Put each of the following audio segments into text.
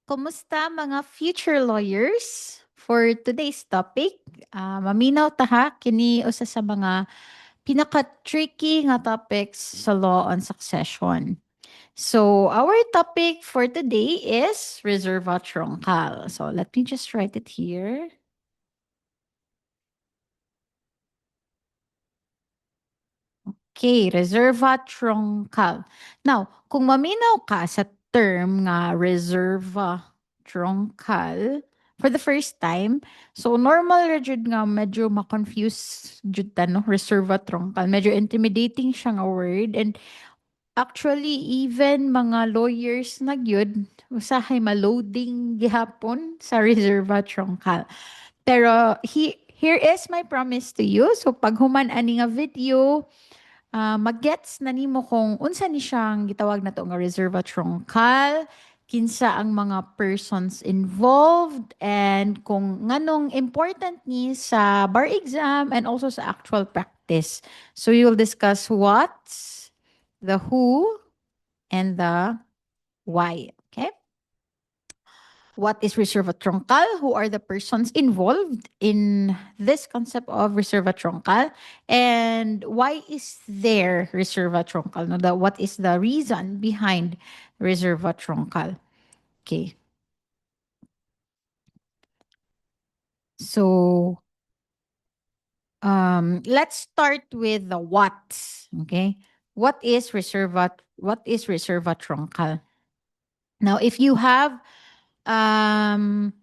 Kumusta mga future lawyers? For today's topic, maminaw ta ha kini usa sa mga pinaka-tricky nga topics sa law on succession. So, our topic for today is reserva truncal. So, let me just write it here. Okay, reserva truncal. Now, kung maminaw ka sa term nga reserva truncal for the first time, so normal ra jud nga medyo ma-confuse jud ta no, reserva truncal. Medyo intimidating siya nga word, and actually even mga lawyers na gyud usahay ma-loading gihapon sa reserva truncal. Pero here is my promise to you. So pag human ani nga video, mag-gets na nimo kung unsa ni siyang gitawag na to nga reserva truncal, kinsa ang mga persons involved, and kung nganong important ni sa bar exam and also sa actual practice. So we will discuss what, the who, and the why. Okay? What is reserva truncal? Who are the persons involved in this concept of reserva truncal? And why is there reserva truncal? No, what is the reason behind reserva truncal? Okay. So let's start with the what. Okay. What is reserva truncal? Now, if you have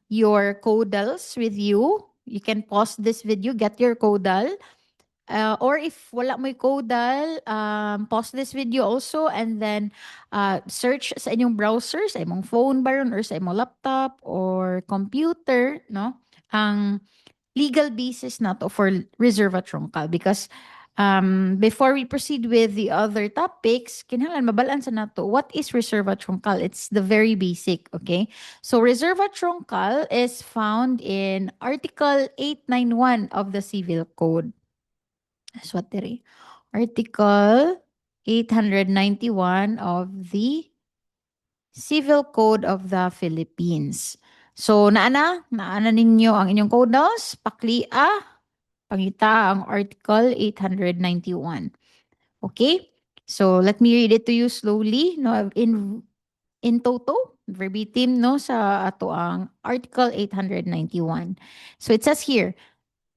your codals with you, you can pause this video, get your codal. Or if wala mo'y codal, pause this video also, and then search sa inyong browser, sa imong phone ba yun, or sa imong laptop or computer, no? Ang legal basis na to for reserva truncal, because before we proceed with the other topics, kinahanglan mabalaan sa nato what is reserva truncal. It's the very basic, okay? So reserva truncal is found in Article 891 of the Civil Code. So what diri? Article 891 of the Civil Code of the Philippines. So naana ninyo ang inyong codals, paklia, pangita ang Article 891. Okay? So let me read it to you slowly, no, in toto, verbatim, no, sa ato ang Article 891. So it says here,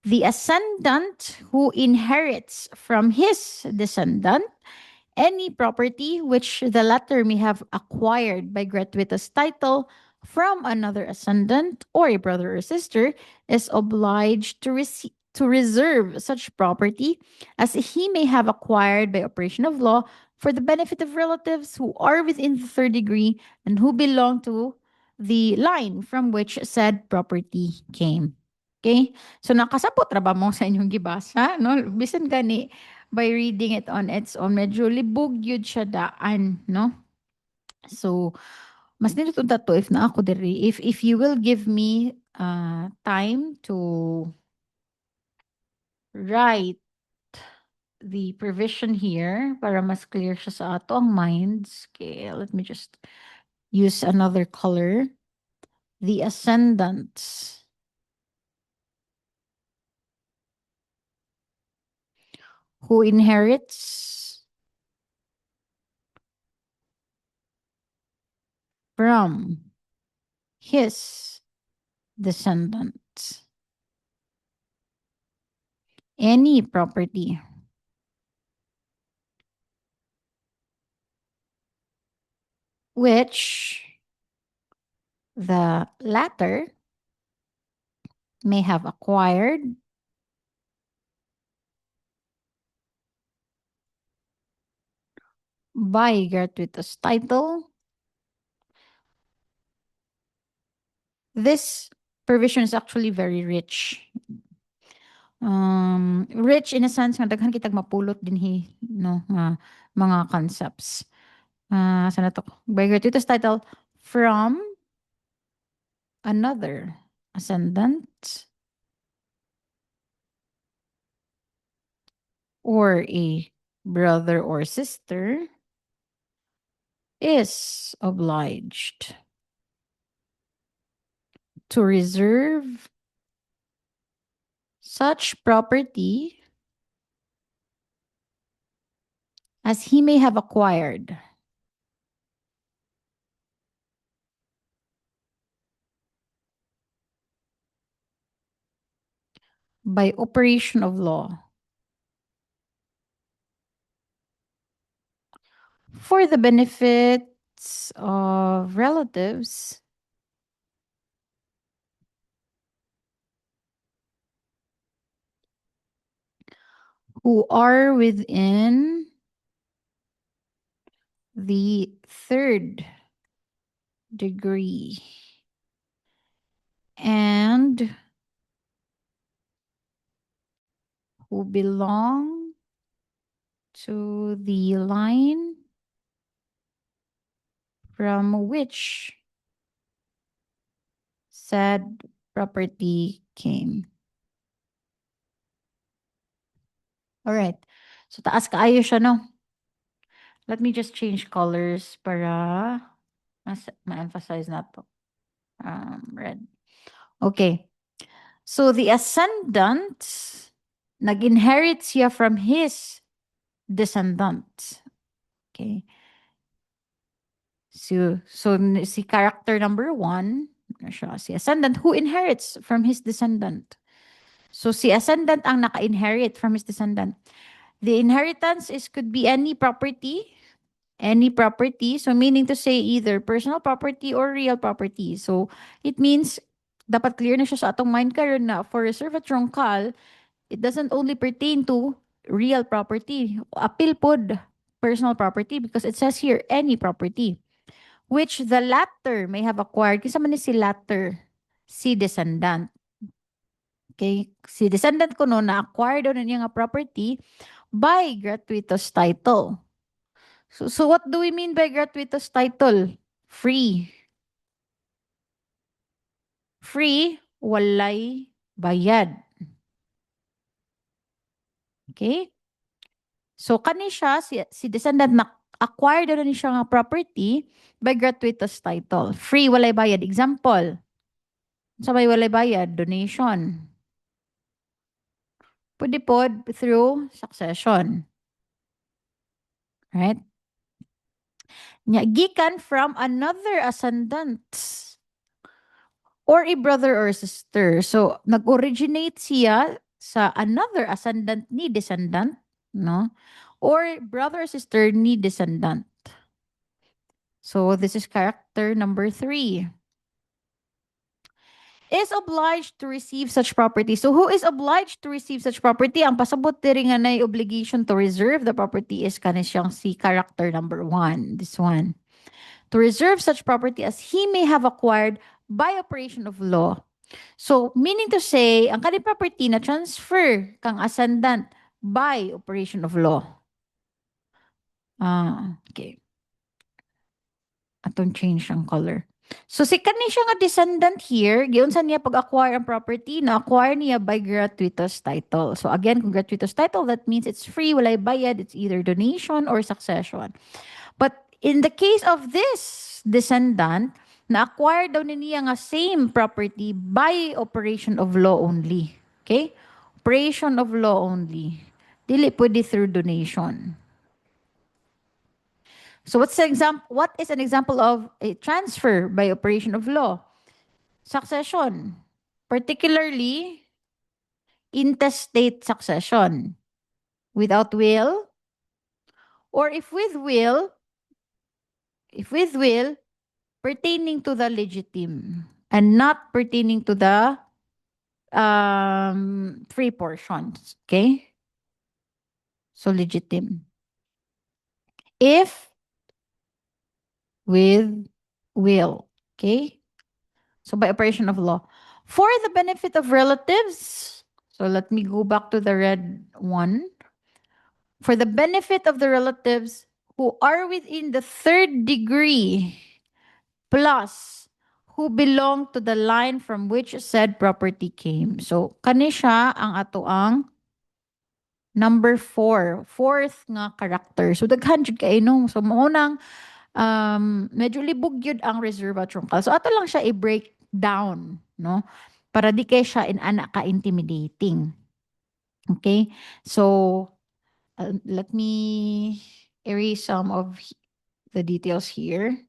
the ascendant who inherits from his descendant any property which the latter may have acquired by gratuitous title from another ascendant or a brother or sister is obliged to reserve such property as he may have acquired by operation of law for the benefit of relatives who are within the third degree and who belong to the line from which said property came. Okay? So nakasapot ra ba mo sa inyong gibasa, no? Bisan gani by reading it on its own, medyo libog yun siya daan, no? So, mas nilito to if na ako diri. If you will give me time to write the provision here para mas clear siya sa ato ang minds. Okay, let me just use another color. The ascendants who inherits from his descendants any property which the latter may have acquired by gratuitous title. This provision is actually very rich. Rich in a sense nga daghan kitag mapulot dinhi, no, mga concepts. Sana to? By gratuitous title from another ascendant or a brother or sister is obliged to reserve such property as he may have acquired by operation of law for the benefits of relatives who are within the third degree and who belong to the line from which said property came. All right. So taas kaayo siya, no? Let me just change colors para ma-emphasize na to. Red. Okay. So the ascendant, nag-inherit siya from his descendant. Okay. So si character number 1, ano siya? Si ascendant who inherits from his descendant. So si ascendant ang naka-inherit from his descendant. The inheritance could be any property. Any property. So meaning to say either personal property or real property. So it means dapat clear na siya sa atong mind karon na for reserve at truncal, it doesn't only pertain to real property. Apil pod personal property because it says here any property which the latter may have acquired. Kinsa man ni si latter? Si descendant. Okay? Si descendant ko no na-acquire daw na niya nga property by gratuitous title. So what do we mean by gratuitous title? Free. Free, walay bayad. Okay? So kani siya, si descendant na acquire daw na ni siya nga property by gratuitous title. Free, walay bayad. Example, sa may walay bayad, donation. Pwede po through succession. Right? Nya, gikan from another ascendant or a brother or sister. So, nag-originate siya sa another ascendant ni descendant, no? Or brother or sister ni descendant. So, this is character number 3. Is obliged to receive such property. So, who is obliged to receive such property? Ang pasabot diri nga na obligation to reserve the property is kanisyang si character number 1. This one. To reserve such property as he may have acquired by operation of law. So, meaning to say, ang kani property na transfer kang ascendant by operation of law. Okay. Atong change ang color. So, si kani siya nga descendant here, giunsa niya pag-acquire ang property, na-acquire niya by gratuitous title. So, again, kung gratuitous title, that means it's free, walay bayad, it's either donation or succession. But in the case of this descendant, na-acquire daw niya nga same property by operation of law only. Okay? Operation of law only. Dili pwede through donation. So what is an example of a transfer by operation of law? Succession. Particularly intestate succession. Without will, or if with will, pertaining to the legitim and not pertaining to the free portions. Okay? So legitim. If with will. Okay? So by operation of law. For the benefit of relatives, so let me go back to the red one. For the benefit of the relatives who are within the third degree plus who belong to the line from which said property came. So, kani siya ang ato ang number 4. Fourth nga character. So, daghan jud kay nung. So, maunang medyo libog yun ang reserva truncal. So, ato lang siya i-break down. no? Para di kay siya anak ka-intimidating. Okay? So, let me erase some of the details here.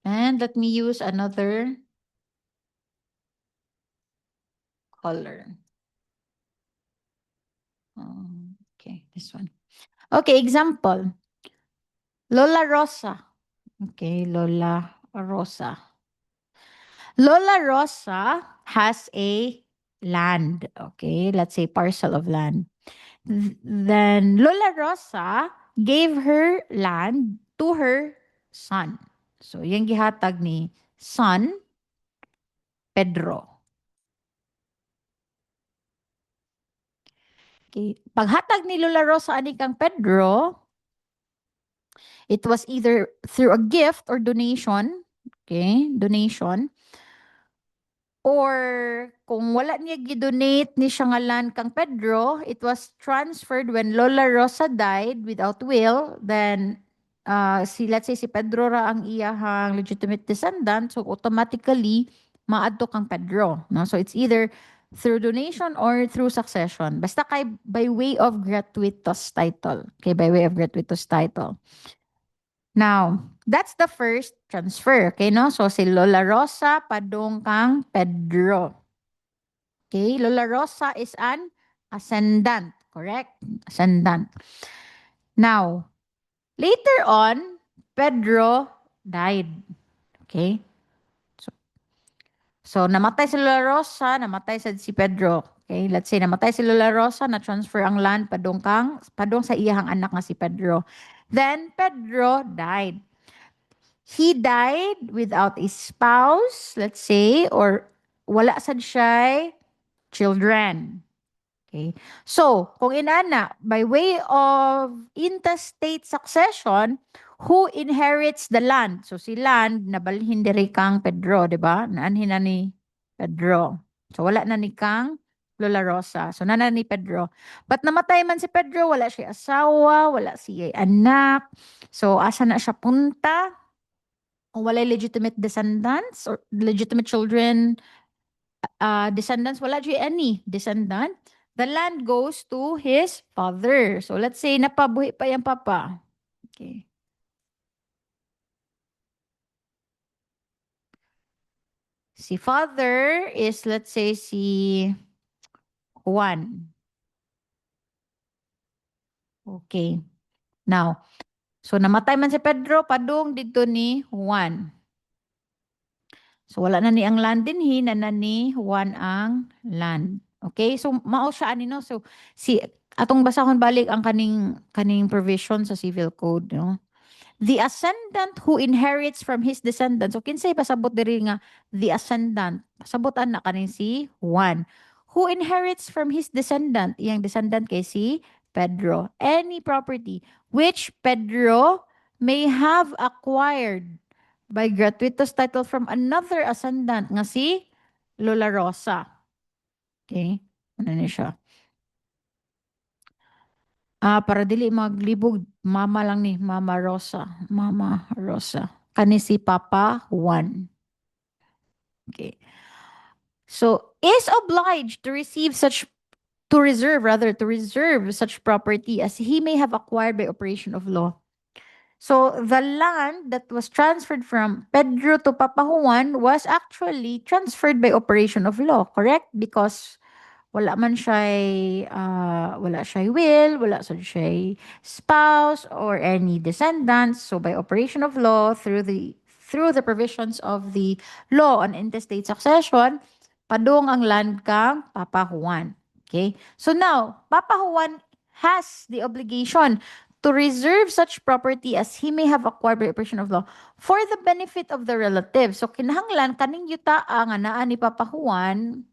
And let me use another color. Okay, this one. Okay, example. Lola Rosa. Okay, Lola Rosa. Lola Rosa has a land. Okay, let's say parcel of land. Then Lola Rosa gave her land to her son. So, yung gihatag ni son, Pedro. Okay. Paghatag ni Lola Rosa ani kang Pedro, it was either through a gift or donation. Okay, donation. Or kung wala niya gidonate ni siya nga land kang Pedro, it was transferred when Lola Rosa died without will, then let's say si Pedro ra ang iyahang legitimate descendant, so automatically maadto kang Pedro, no? So it's either through donation or through succession. Basta kay by way of gratuitous title. Okay, by way of gratuitous title. Now, that's the first transfer. Okay, no? So, si Lola Rosa, padung kang Pedro. Okay, Lola Rosa is an ascendant. Correct? Ascendant. Now, later on, Pedro died. Okay? So, namatay si Lola Rosa, namatay si Pedro. Okay, let's say namatay si Lola Rosa, na-transfer ang land padung sa iyahang anak nga si Pedro. Then, Pedro died. He died without a spouse, let's say, or wala sad siya children. Okay. So, kung inana, by way of intestate succession, who inherits the land? So, si land, nabalhin diri kang Pedro, di ba? Naanhin na ni Pedro. So, wala na ni kang Lola Rosa. So, nana ni Pedro. But namatay man si Pedro, wala siya asawa, wala siya anak. So, asa na siya punta? Kung wala legitimate descendants or legitimate children, descendants, wala siya any descendant, the land goes to his father. So let's say napabuhi pa yung papa. Okay. Si father is, let's say, si Juan. Okay. Now, so namatay man si Pedro, padung dito ni Juan. So wala na ni ang land din na ni Juan ang land. Okay? So mao siya ani no. So si atong basahon balik ang kaning provision sa civil code, no. The ascendant who inherits from his descendants. So kinsay pasabot diri nga the ascendant. Pasabotan na kaning si Juan. Who inherits from his descendant? Iyang descendant kay si Pedro. Any property which Pedro may have acquired by gratuitous title from another ascendant nga si Lola Rosa. Okay? Ano ni siya? Para dili maglibog, mama lang ni Mama Rosa. Mama Rosa. Kani si Papa Juan. Okay. So, is obliged to receive such to reserve such property as he may have acquired by operation of law. So, the land that was transferred from Pedro to Papa Juan was actually transferred by operation of law, correct? Because wala siya will, wala siya spouse or any descendants. So, by operation of law, through the provisions of the law on intestate succession, padung ang land kang Papa Juan. Okay? So now, Papa Juan has the obligation to reserve such property as he may have acquired by operation of law for the benefit of the relatives. So kinahanglan kaning yuta nga naa ni Papa Juan,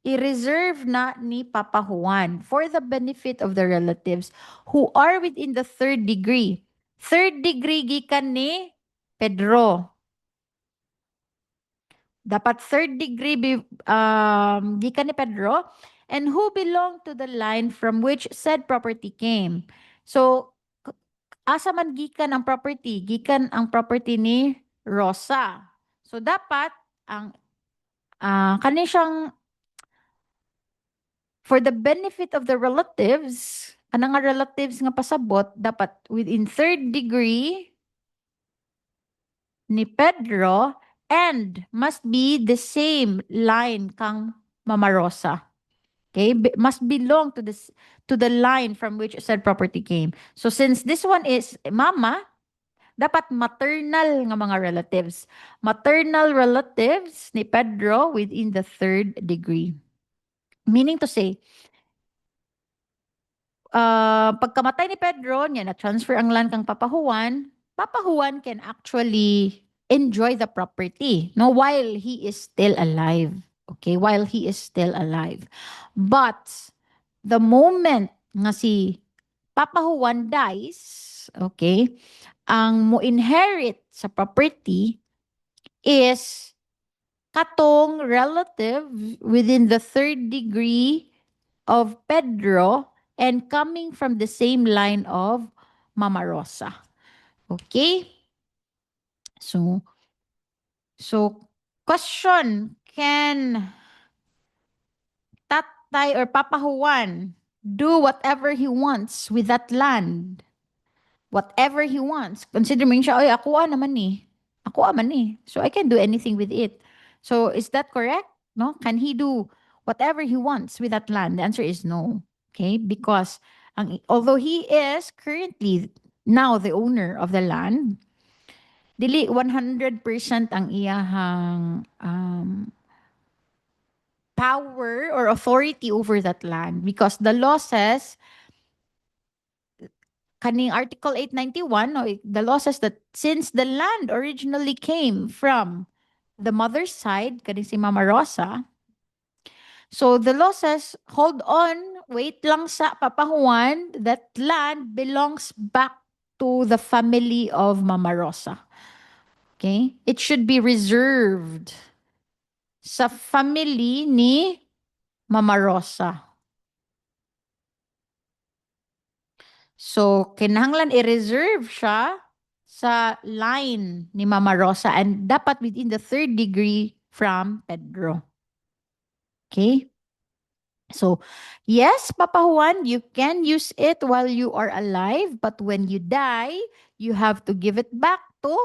i-reserve na ni Papa Juan for the benefit of the relatives who are within the third degree. Third degree gikan ni Pedro. Dapat third degree gikan ni Pedro and who belong to the line from which said property came. So, asa man gikan ang property? Gikan ang property ni Rosa. So dapat ang kani siyang for the benefit of the relatives, anang nga relatives nga pasabot dapat within third degree ni Pedro and must be the same line kang Mama Rosa. Okay, must belong to the line from which said property came. So since this one is mama, dapat maternal nga mga relatives. Maternal relatives ni Pedro within the third degree. Meaning to say, pagkamatay ni Pedro, niya na-transfer ang land kang Papa Juan can actually enjoy the property, no, while he is still alive. Okay, while he is still alive. But the moment nga si Papa Juan dies, okay, ang mo inherit sa property is katong relative within the third degree of Pedro and coming from the same line of Mama Rosa. Okay? So question, can Tatay or Papa Juan do whatever he wants with that land? Whatever he wants. Consider mo siya, ay, ako naman eh. Ako man eh. So I can do anything with it. So is that correct? No? Can he do whatever he wants with that land? The answer is no. Okay? Because although he is currently now the owner of the land, dili 100% ang iyahang power or authority over that land, because the law says, kaning Article 891, no, the law says that since the land originally came from the mother's side, kaning si Mama Rosa, so the law says, hold on, wait lang sa Papa Juan, that land belongs back to the family of Mama Rosa. Okay? It should be reserved sa family ni Mama Rosa. So, kinahanglan i-reserve siya sa line ni Mama Rosa and dapat within the third degree from Pedro. Okay? So, yes, Papa Juan, you can use it while you are alive, but when you die, you have to give it back to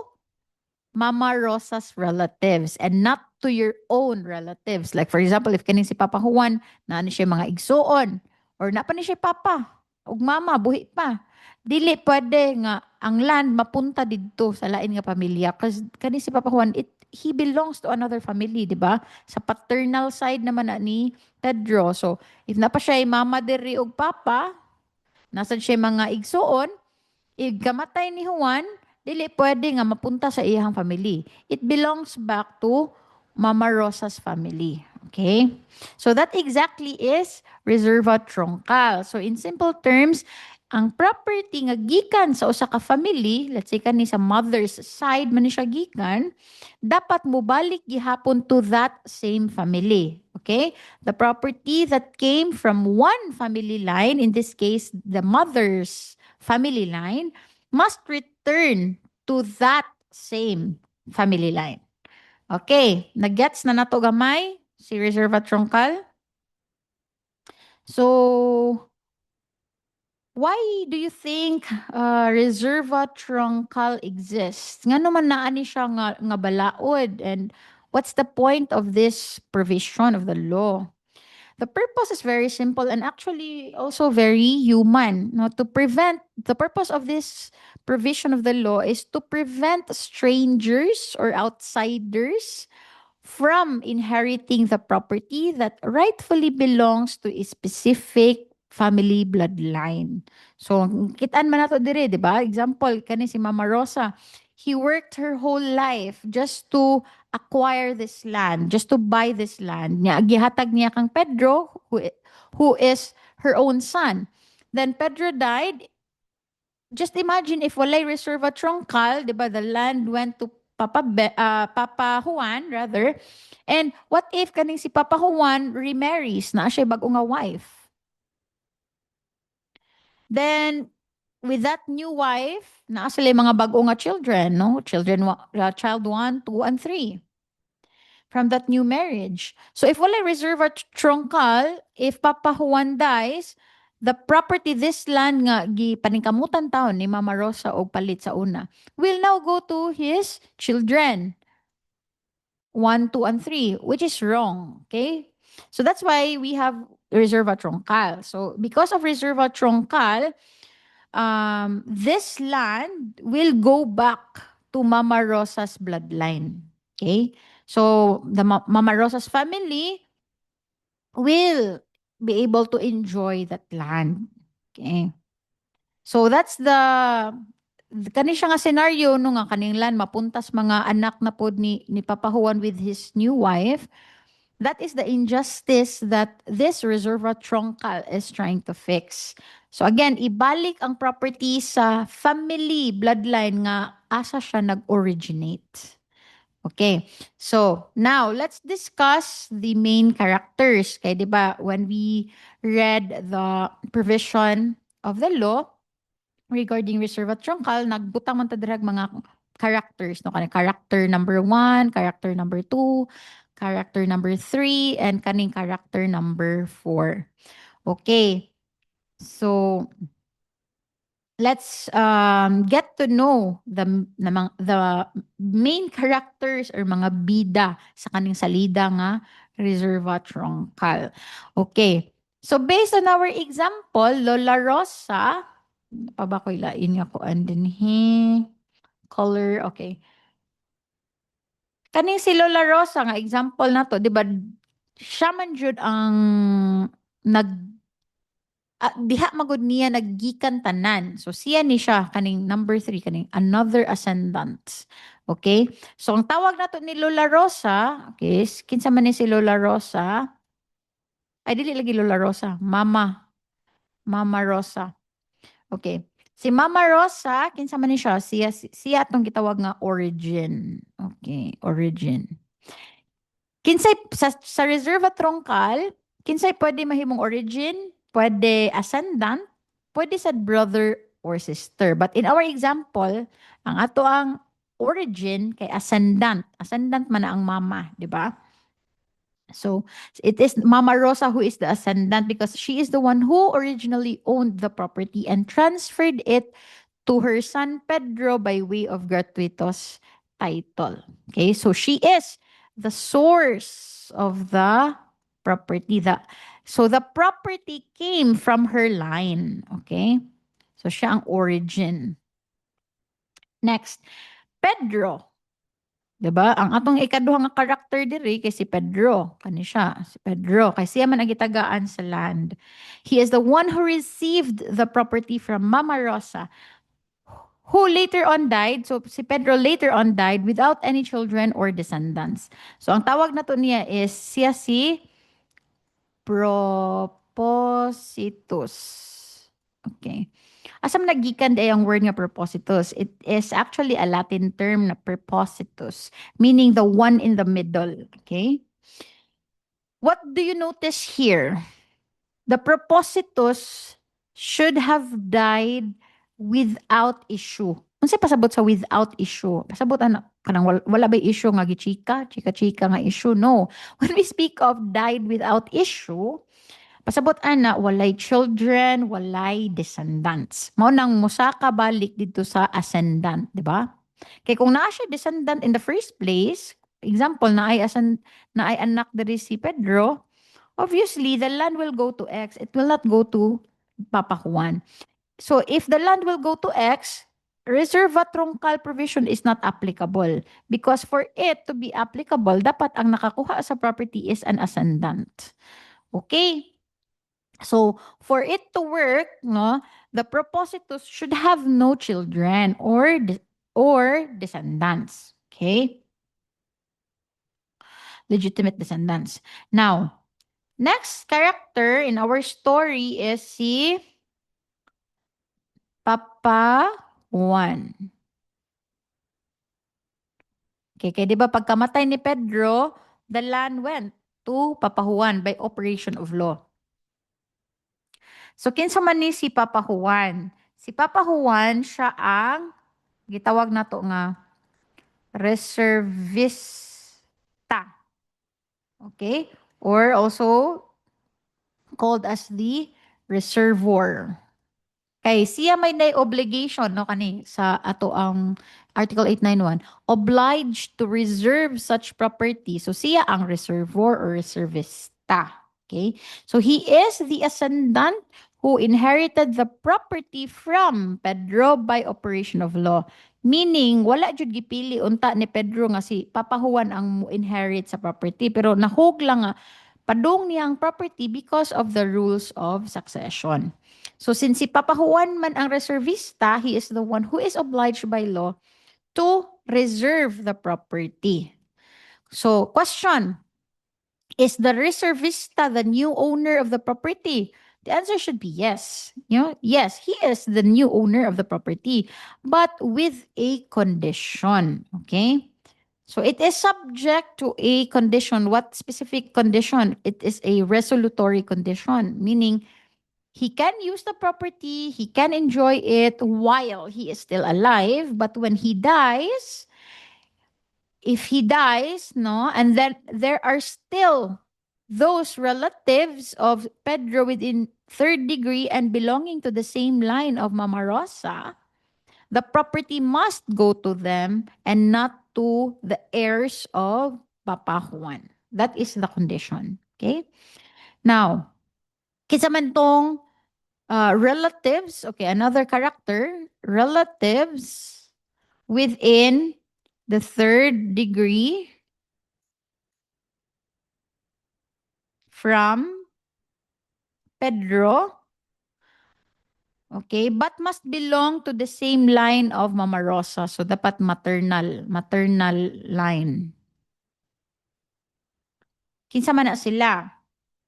Mama Rosa's relatives and not to your own relatives. Like for example, if kaning si Papa Juan, na ano siya mga igsoon, or na pa ni siya papa, ug mama, buhi pa. Dili pwede nga ang land mapunta didto sa lain nga pamilya. Kasi kaning si Papa Juan, he belongs to another family, di ba? Sa paternal side naman na ni Pedro. So, if na pa siya mama diri og papa, nasan siya mga igsoon, igamatay ni Juan, dili pwede nga mapunta sa iyang family. It belongs back to Mama Rosa's family. Okay? So that exactly is reserva truncal. So in simple terms, ang property nga gikan sa usa ka family, let's say kani sa mother's side man ni siya gikan, dapat mubalik gihapon to that same family. Okay? The property that came from one family line, in this case, the mother's family line, must return to that same family line. Okay, nagets na nato gamay si reserva truncal. So, why do you think reserva truncal exists? Nga naman naani siya nga balaod, and what's the point of this provision of the law? The purpose is very simple and actually also very human. No, to prevent the purpose of this provision of the law is to prevent strangers or outsiders from inheriting the property that rightfully belongs to a specific family bloodline. So, kitaan man nato dire, di ba? Example, kani si Mama Rosa, he worked her whole life just to acquire this land, just to buy this land. Nya gihatag niya kang Pedro, who is her own son. Then Pedro died. Just imagine if walay reserva truncal, di ba? The land went to Papa Juan rather. And what if kaning si Papa Juan remarries na siya bagong nga wife? Then with that new wife, naa sila yung mga bago nga children, no? Child 1, 2, and 3 from that new marriage. So if wala reserva troncal, if Papa Juan dies, the property, this land nga paningkamutan taon ni Mama Rosa o palit sa una, will now go to his children. 1, 2, and 3, which is wrong. Okay? So that's why we have reserva troncal. So because of reserva troncal, this land will go back to Mama Rosa's bloodline. Okay? So the Mama Rosa's family will be able to enjoy that land. Okay? So that's kani siya nga scenario no nga kaning land mapuntas mga anak na pod ni Papa Juan with his new wife. That is the injustice that this reserva troncal is trying to fix. So again, ibalik ang property sa family bloodline nga asa siya nag-originate. Okay. So now let's discuss the main characters. Kaya 'di ba when we read the provision of the law regarding reserva troncal, nagbutang man ta dirag mga characters no kanang character number 1, character number 2, character number 3, and kaning character number 4. Okay. So let's get to know the main characters or mga bida sa kaning salida nga reserva troncal. Okay. So based on our example, Lola Rosa, pa ba ko ilain nga ko andin color, okay. Kaning si Lola Rosa nga example na to, 'di ba? Siya man jud ang nag diha magud niya naggikan tanan. So siya ni siya kaning number 3 kaning another ascendant. Okay? So ang tawag nato ni Lola Rosa, okay, kinsa man ni si Lola Rosa? Ay dili lagi Lola Rosa, Mama Rosa. Okay. Si Mama Rosa, kinsa man ni siya? Siya atong gitawag nga origin. Okay, origin. Kinsay sa reserva troncal, kinsay pwede mahimong origin, pwede ascendant, pwede sa brother or sister. But in our example, ang ato ang origin kay ascendant. Ascendant man na ang mama, di ba? So it is Mama Rosa who is the ascendant because she is the one who originally owned the property and transferred it to her son Pedro by way of gratuitous title. Okay, so she is the source of the property. So the property came from her line. Okay, so siya ang origin. Next, Pedro. 'Di ba? Ang atong ikaduha nga karakter diri kay si Pedro. Kani siya, si Pedro. Kay siya man ang gitagaan sa land. He is the one who received the property from Mama Rosa, who later on died. So si Pedro later on died without any children or descendants. So ang tawag nato niya is siya si Propositus. Okay. Asam nagikan day ang word nga propositus? It is actually a Latin term na prepositus, meaning the one in the middle. Okay? What do you notice here? The prepositus should have died without issue. Unsay pasabot sa without issue? Pasabot kanang wala ba issue nga gichika, chika nga issue? No. When we speak of died without issue, pasabot ana walay children, walay descendants. Mao nang musaka balik dito sa ascendant, di ba? Kay kung naa siya descendant in the first place, example na ay anak diri si Pedro, obviously the land will go to X. It will not go to Papa Juan. So if the land will go to X, reserva troncal provision is not applicable because for it to be applicable, dapat ang nakakuha sa property is an ascendant. Okay? So, for it to work, no, the propositus should have no children or descendants. Okay? Legitimate descendants. Now, next character in our story is si Papa Juan. Okay, kaya di ba pagkamatay ni Pedro, the land went to Papa Juan by operation of law. So kinsa man ni si Papa Juan? Si Papa Juan, siya ang gitawag na to nga reservista. Okay? Or also called as the reservoir. Kay siya may nay obligation no kani sa ato ang Article 891, obliged to reserve such property. So siya ang reservoir or reservista. Okay? So he is the ascendant who inherited the property from Pedro by operation of law. Meaning, wala jud gipili unta ni Pedro nga si Papa Juan ang mo inherit sa property. Pero nahugla nga padung niyang property because of the rules of succession. So since si Papa Juan man ang reservista, he is the one who is obliged by law to reserve the property. So question, is the reservista the new owner of the property? The answer should be yes. Yes, he is the new owner of the property, but with a condition. Okay? So it is subject to a condition. What specific condition? It is a resolutory condition, meaning he can use the property, he can enjoy it while he is still alive, but when he dies, if he dies, no, and then there are still those relatives of Pedro within third degree and belonging to the same line of Mama Rosa, the property must go to them and not to the heirs of Papa Juan. That is the condition. Okay? Now, kinsa man tong relatives, okay, another character, relatives within the third degree from Pedro, okay, but must belong to the same line of Mama Rosa. So, dapat maternal line. Kinsa man na sila.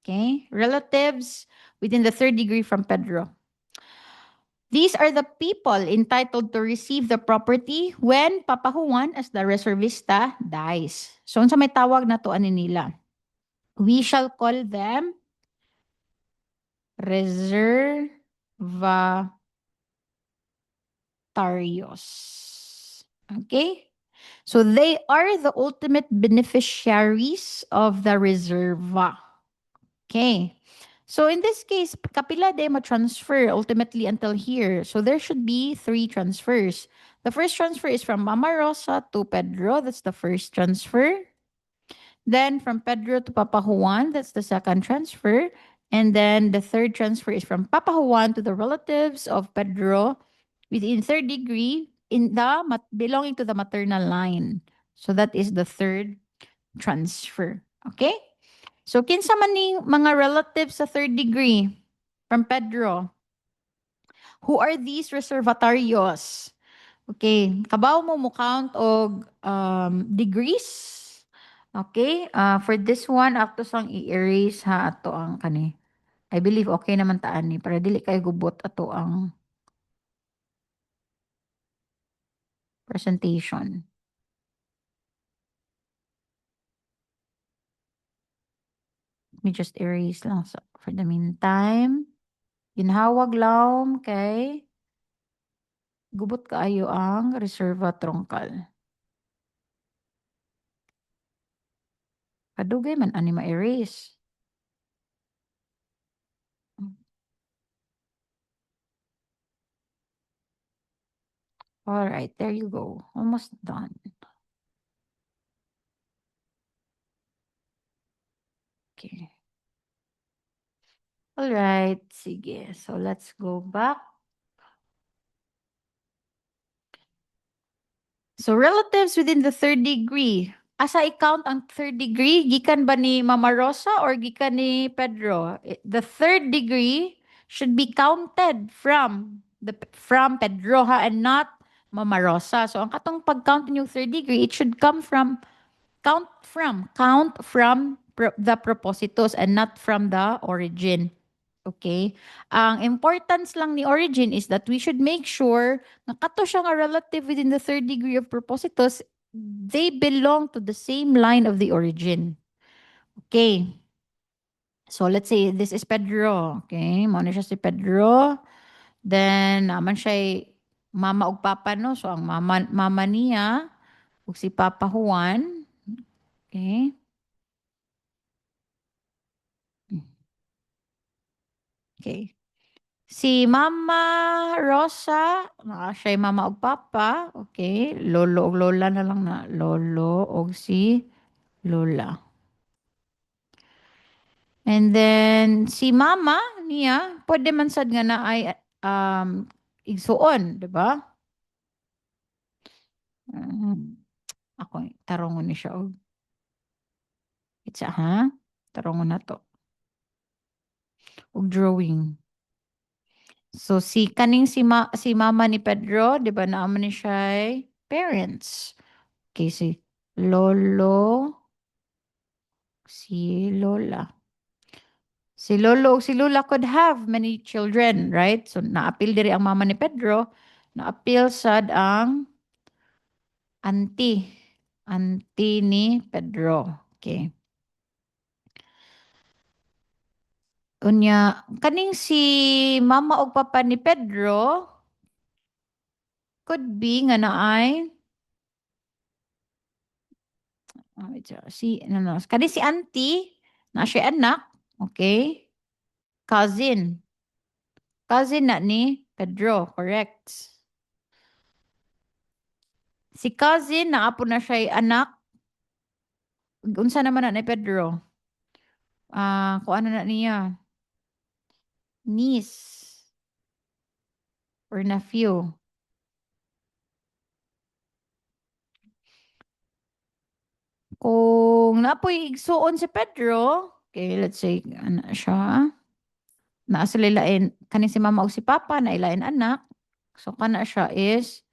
Okay? Relatives within the third degree from Pedro. These are the people entitled to receive the property when Papa Juan as the reservista dies. So, unsa may tawag na to ani nila? We shall call them reservatarios. Okay? So, they are the ultimate beneficiaries of the reserva. Okay. So in this case, kapila de transfer ultimately until here. So there should be 3 transfers. The first transfer is from Mama Rosa to Pedro. That's the first transfer. Then from Pedro to Papa Juan. That's the second transfer. And then the third transfer is from Papa Juan to the relatives of Pedro within third degree in the belonging to the maternal line. So that is the third transfer. Okay? So, kinsa man ning mga relatives sa third degree from Pedro? Who are these reservatarios? Okay, kabaw mo count og degrees. Okay, for this one, akto sang i-erase ha ato ang kani. I believe okay naman taan ni para dili kay gubot ato ang presentation. Let me just erase lang for the meantime. Ginhawag lawom kay gubot kaayo ang reserva truncal. Kadugay man ani ma-erase. All right, there you go. Almost done. Okay. All right, sige. So let's go back. So relatives within the third degree. Asa i-count ang third degree? Gikan ba ni Mama Rosa or gikan ni Pedro? The third degree should be counted from Pedro ha and not Mama Rosa. So ang katong pag-count yung third degree, it should come from count from the propositos and not from the origin. Okay? Ang importance lang ni origin is that we should make sure na kato siya nga relative within the third degree of propositos, they belong to the same line of the origin. Okay. So let's say this is Pedro. Okay? Mo na siya si Pedro. Then naman siya mama ug papa no. So ang mama niya ug si Papa Juan. Okay? Okay. Si Mama Rosa, siya mama ug papa. Okay? Lolo ug lola na lang na. Lolo ug si lola. And then si mama niya, pwede man sad nga na ay igsuon, di ba? Ako tarongon ni siya og itsa ha. Tarongon na to og drawing. So si kaning si mama ni Pedro, di ba naman ni siya parents. Okay, si lolo, si lola. Si lolo o si lola could have many children, right? So naapil diri ang mama ni Pedro, naapil sad ang auntie. Auntie ni Pedro. Okay. Unya, kaning si mama o papa ni Pedro could be nga naay wait, si no, no. Kani si auntie na siya anak, okay? Cousin. Cousin na ni Pedro, correct. Si cousin na apo na siya anak. Unsa naman na ni Pedro? Kung ano na niya? Niece or nephew. Kung naapoy igsuon si Pedro, okay, let's say, ano siya, naa sila ilain, kanin si mama o si papa na ilain anak. So, kana siya is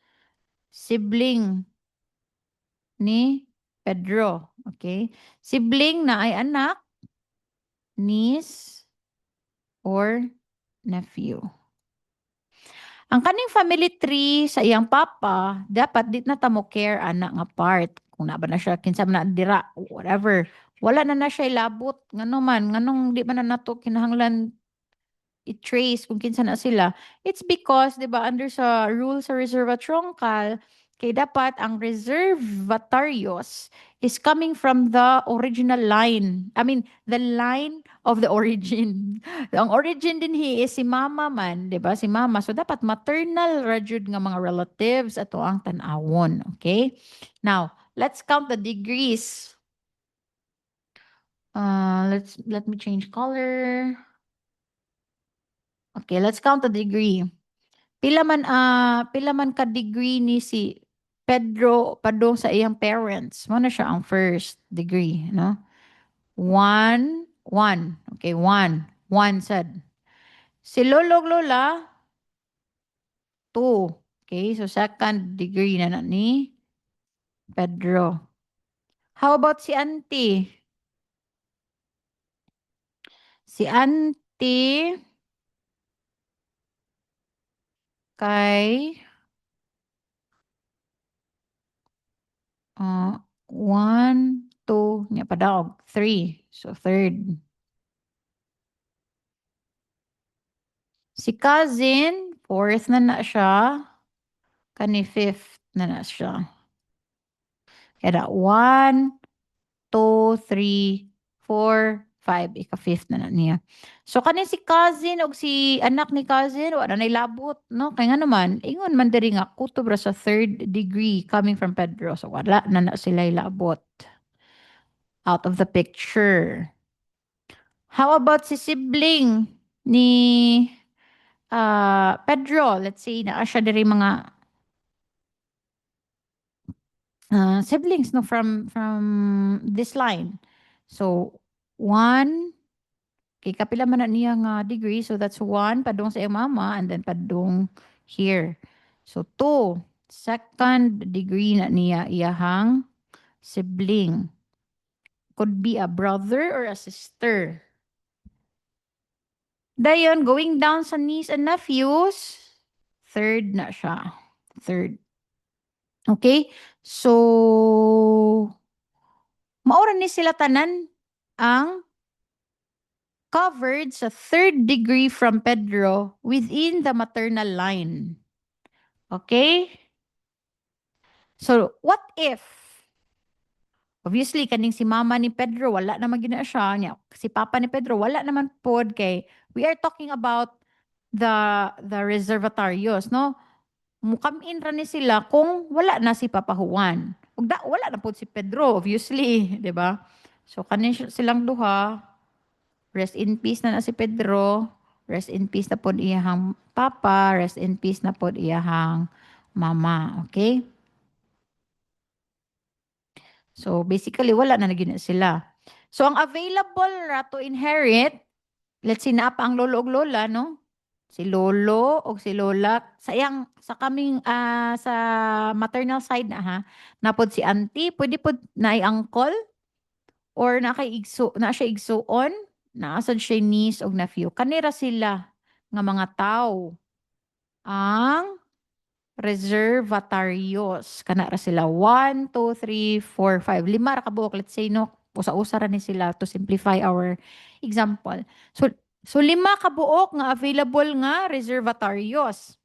sibling ni Pedro. Okay? Sibling na ay anak, niece, or nephew. Ang kaning family tree sa iyang papa, dapat di na ta mo care ana nga part. Kung na ba na siya, kinsa man na dira, whatever. Wala na na siya ilabot. Ngano man, nganong di man na nato kinahanglan i-trace kung kinsa na sila. It's because, di ba, under sa rules sa Reserva Troncal, kay dapat ang reservatarios is coming from the original line. I mean, the line of the origin. Ang origin din is si mama man, di ba? Si mama. So, dapat maternal rajud nga mga relatives ato ang tanawon. Okay? Now, let's count the degrees. Let me change color. Okay, let's count the degree. Pila man ka degree ni si Pedro padung sa iyang parents. Mo na siya ang first degree, no? One, one. Okay, one. One said. Si Lolo Lola, two. Okay, so second degree na ni Pedro. How about si Auntie? Si Auntie kay one, two, niya pa daw, three. So third. Si cousin, fourth na siya. Fifth na siya. Kaya one, two, three, four, five. Ika-fifth na niya. So, kani si cousin o si anak ni cousin, wala na ilabot, no? Kaya nga naman, ingon man diri nga, kutubra sa third degree coming from Pedro. So, wala na sila ilabot. Out of the picture. How about si sibling ni Pedro? Let's say, na siya diri mga siblings no from this line. So one kay kapila man na niya nga degree, so that's one padung sa iyang mama and then padung here. So two, second degree na niya iyahang sibling. Could be a brother or a sister. Dayon, going down sa niece and nephews, third na siya. Third. Okay? So, maura ni sila tanan ang discovered sa third degree from Pedro within the maternal line. Okay? So, what if, obviously, kaning si mama ni Pedro, wala naman gina siya niya. Si papa ni Pedro, wala naman pod kay we are talking about the reservatarios, no? Mukamin ra ni sila kung wala na si Papa Juan. Ug wala na pod si Pedro, obviously, di ba? So kanin silang duha, rest in peace na si Pedro, rest in peace na pod iyahang papa, rest in peace na pod iyahang mama, okay? So basically wala na gyud sila. So ang available ra to inherit, let's see na pa ang lolo ug lola, no? Si lolo o si lola sayang sa kaming sa maternal side na ha napod si auntie pwede pod naay uncle or na kay igso na siya igsuon naa sad siya niece og nephew kanira sila nga mga tao ang reservatarios kana ra sila 1 2 3 4 5 lima ra ka buok let's say no usa-usa ra ni sila to simplify our example so lima ka buok nga available nga reservatarios.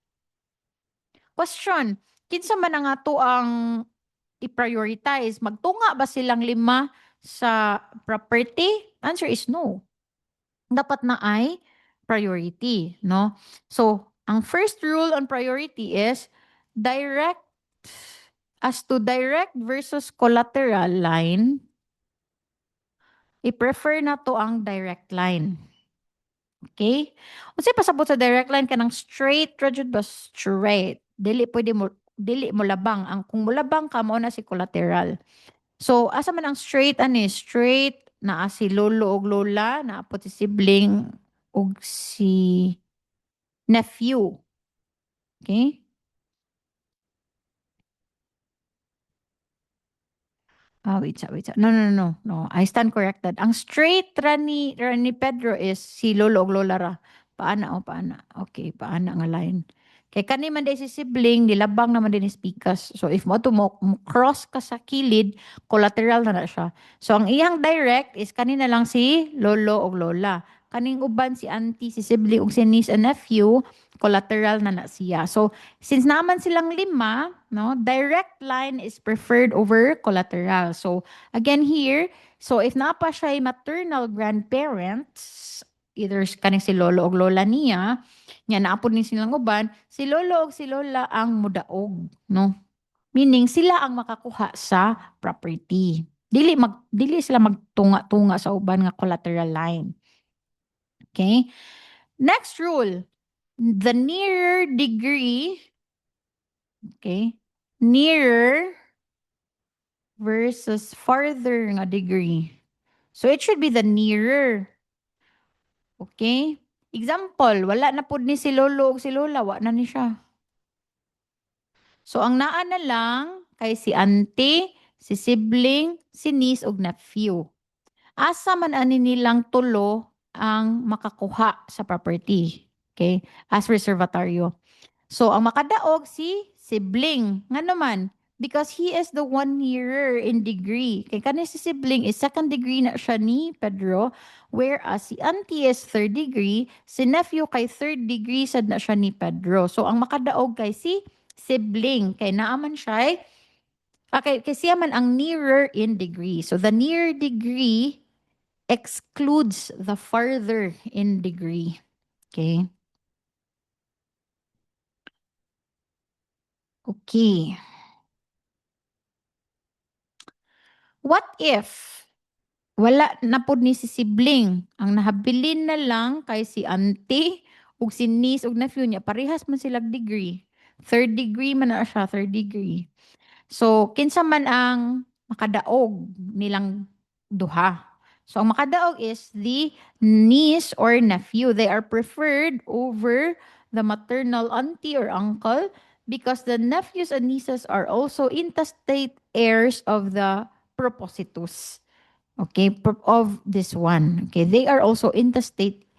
Question, kinsa man ang ato ang i-prioritize? Magtunga ba silang lima sa property? Answer is no. Dapat na ay priority, no? So, ang first rule on priority is direct as to direct versus collateral line. I-prefer na to ang direct line. Okay? Unsay pasabot sa direct line kanang straight ra jud ba straight. Dili mo labang ang kung mulabang ka mo na si collateral. So asa man ang straight ani straight naa si lolo og lola naa po si sibling og si nephew. Okay? Wait. No, no, no, no. No, I stand corrected. Ang straight ra ni Pedro is si lolo og lola ra. Paana. Okay, paana nga line. Kay kani man day si sibling, nilabang naman din is pikas. So if mo to mo cross ka sa kilid, collateral na siya. So ang iyang direct is kanina lang si lolo og lola. Kaning uban si auntie, si sibling ug si niece and nephew, collateral na siya. So since naman silang lima, no, direct line is preferred over collateral. So again here, so if napa siya maternal grandparents, either kaning si lolo o lola niya, nya naapod ni silang uban, si lolo o si lola ang mudaog, no? Meaning sila ang makakuha sa property. Dili sila magtunga-tunga sa uban nga collateral line. Okay? Next rule, the nearer degree, okay, nearer versus farther nga degree. So it should be the nearer. Okay? Example, wala na pud ni si lolo o si lola, wa na ni siya. So ang naa na lang kay si auntie, si sibling, si niece ug nephew. Asa man ani nilang tulo ang makakuha sa property. Okay? As reservataryo. So, ang makadaog si sibling. Nga naman, because he is the one nearer in degree. Kay kani si sibling is second degree na siya ni Pedro, whereas si auntie is third degree, si nephew kay third degree sad na siya ni Pedro. So, ang makadaog kay si sibling. Kay naaman siya kay siya man ang nearer in degree. So, the near degree excludes the farther in degree. Okay? Okay. What if wala na pod ni si sibling, ang nahabilin na lang kay si auntie ug si niece ug nephew niya parehas man sila degree. Third degree man na siya, third degree. So kinsa man ang makadaog nilang duha. So ang makadaog is the niece or nephew. They are preferred over the maternal auntie or uncle because the nephews and nieces are also intestate heirs of the propositus. Okay, of this one. Okay, they are also intestate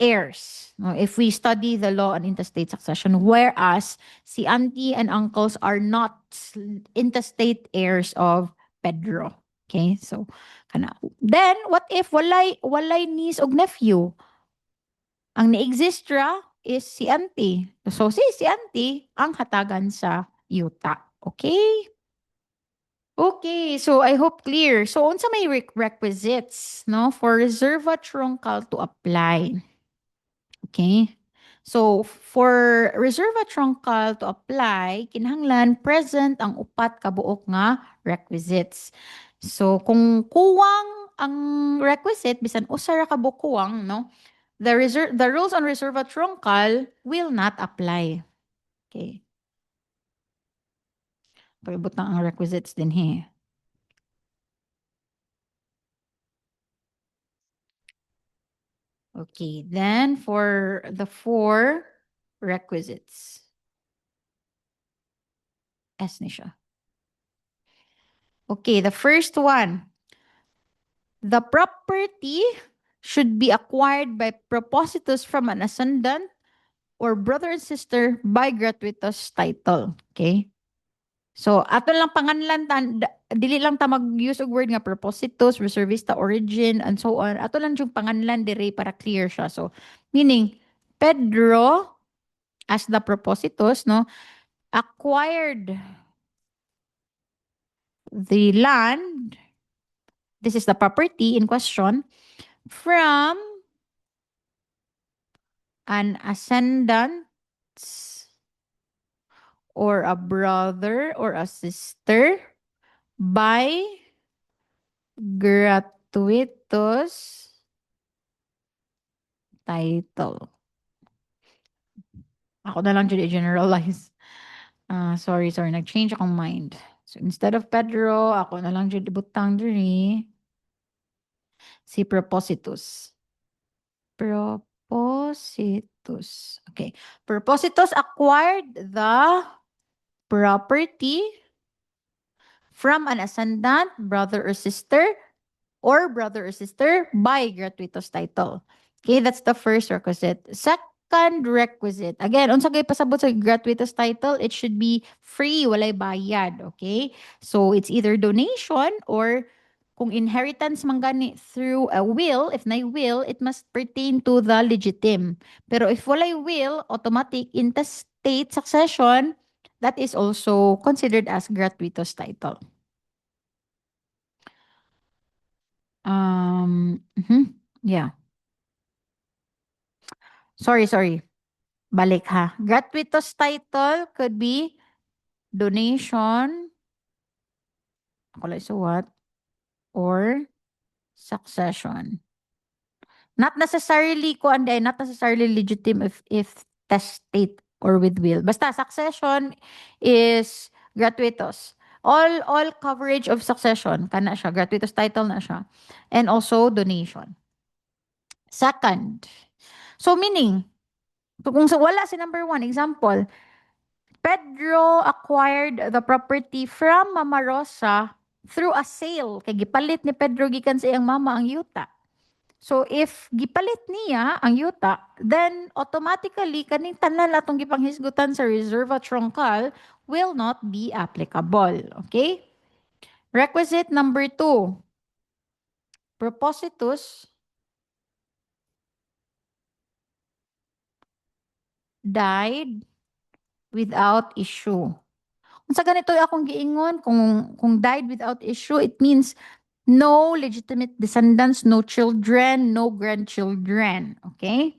heirs. No, if we study the law on intestate succession, whereas si auntie and uncles are not intestate heirs of Pedro. Okay, so Kana. Then, what if walay niece og nephew? Ang ni-exist ra is si auntie. So, si auntie ang hatagan sa yuta. Okay? Okay, so I hope clear. So, unsa may requisites, no, for reserva truncal to apply? Okay? So, for reserva truncal to apply, kinahanglan present ang upat ka buok nga requisites. So, kung kuwang ang requisite, bisan usa ra ka buok kuwang, no, the rules on reserva truncal will not apply. Okay. Paibot na ang requisites din he. Okay, then for the four requisites. S ni siya. Okay, the first one. The property should be acquired by propositus from an ascendant or brother and sister by gratuitous title. Okay? So, ato lang panganlan, dili lang ta mag-use og word nga propositus, reservista origin, and so on. Ato lang yung panganlan dire para clear siya. So, meaning, Pedro, as the propositus, no, acquired the land, this is the property in question, from an ascendant or a brother or a sister by gratuitous title. Ako na lang dyan i-generalize. Sorry. Nag-change akong mind. So, instead of Pedro, ako na lang dyan ibutang diri. Si Propositus. Propositus. Okay. Propositus acquired the property from an ascendant, brother or sister, by gratuitous title. Okay, that's the first requisite. Second requisite, again, unsa gay pasabot sa gratuitous title, it should be free, walay bayad. Okay? So, it's either donation or kung inheritance man gani through a will, if na will, it must pertain to the legitim. Pero if walay will, automatic intestate succession, that is also considered as gratuitous title. Yeah. Sorry. Balik ha. Gratuitous title could be donation, so what? Or succession. Not necessarily not necessarily legitimate if testate or with will. Basta succession is gratuitous. All coverage of succession kana siya, gratuitous title na siya. And also donation. Second. So meaning, kung wala si number one, example, Pedro acquired the property from Mama Rosa through a sale. Kay gipalit ni Pedro gikan sa iyang mama ang yuta. So if gipalit niya ang yuta, then automatically kaning tanan atong gipanghisgutan sa reserva truncal will not be applicable. Okay? Requisite number 2. Propositus died without issue. Kung sa ganito akong giingon, kung died without issue, it means no legitimate descendants, no children, no grandchildren. Okay?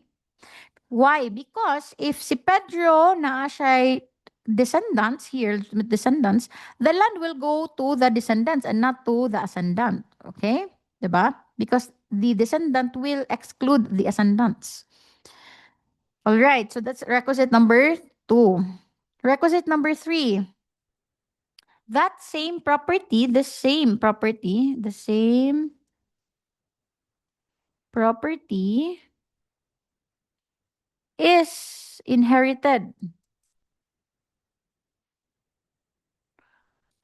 Why? Because if si Pedro na siya descendants here, legitimate descendants, the land will go to the descendants and not to the ascendant. Okay? Diba? Because the descendant will exclude the ascendants. All right, so that's requisite number 2. Requisite number 3. That same property, the same property is inherited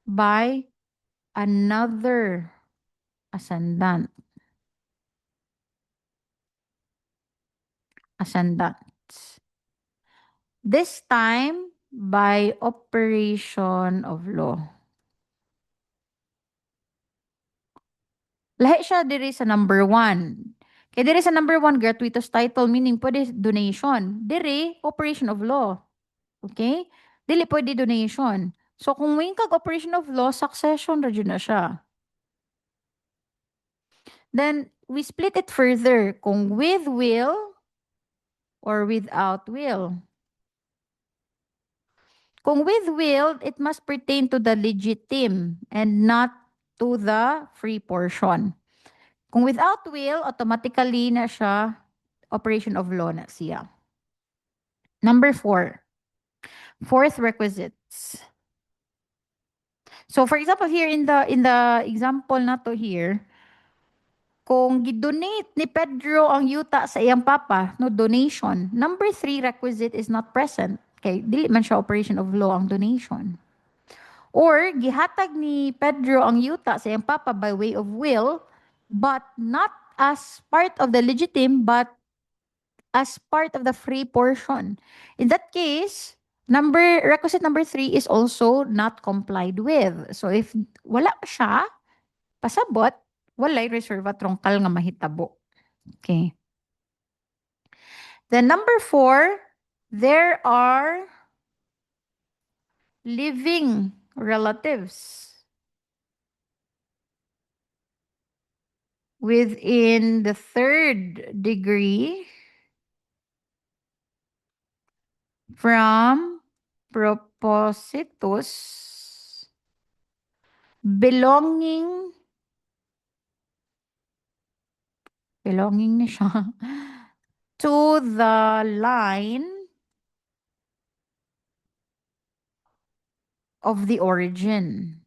by another ascendant. Ascendants. This time by operation of law. Lahi siya diri sa number one. Kaya diri sa number one, gratuitous title, meaning pwede donation. Diri, operation of law. Okay? Dili pwede donation. So, kung wing kag operation of law, succession ra jud na siya. Then, we split it further. Kung with will or without will. Kung with will, it must pertain to the legitim and not to the free portion. Kung without will, automatically na siya operation of law na siya. Number four, fourth requisites. So for example here in the example na to here, kung gidonate ni Pedro ang yuta sa iyang papa, no donation, number three requisite is not present. Okay, dili man siya operation of law ang donation. Or gihatag ni Pedro ang yuta sa iyang papa by way of will, but not as part of the legitim, but as part of the free portion. In that case, requisite number three is also not complied with. So if wala siya, pasabot, walay reserva trongkal nga mahitabo. Okay. Then number four, there are living relatives within the third degree from propositus belonging ni siya to the line of the origin.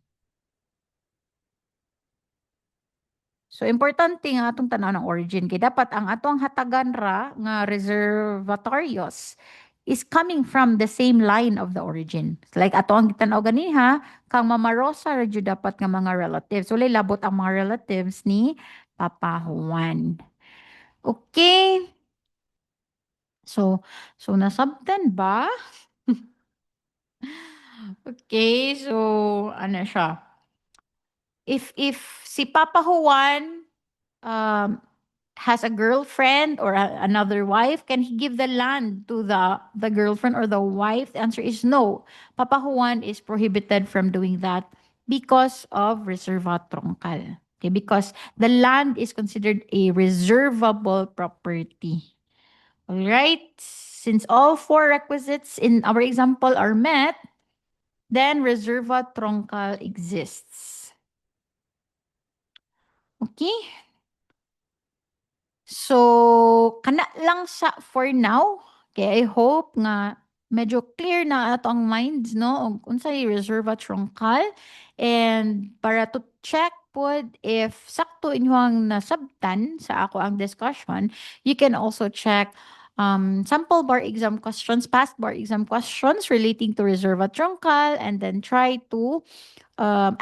So importante nga atong tanaw ng origin kay dapat ang atong hatagan ra nga reservatorios is coming from the same line of the origin. Like ato ang tanaw ganiha kang Mama Rosa ra jud dapat nga mga relatives. So labot ang mga relatives ni Papa Juan. Okay. So nasabtan ba? Okay, so ano siya? If si Papa Juan um has a girlfriend or another wife, can he give the land to the girlfriend or the wife? The answer is no. Papa Juan is prohibited from doing that because of reserva troncal. Okay, because the land is considered a reservable property. All right. Since all four requisites in our example are met, then reserva troncal exists. Okay? So, kana lang sa for now. Okay, I hope nga medyo clear na ato ang minds, no? Og unsay reserva troncal. And para to check pod if sakto inyong nasabtan sa ako ang discussion, you can also check sample bar exam questions, past bar exam questions relating to reserva troncal, and then try to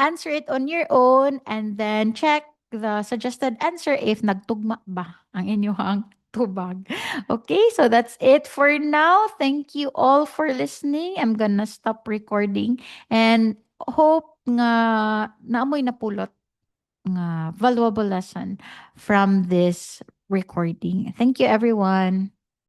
answer it on your own and then check the suggested answer if nagtugma ba ang inyong tubag. Okay, so that's it for now. Thank you all for listening. I'm gonna stop recording and hope nga naamoy napulot nga valuable lesson from this recording. Thank you everyone.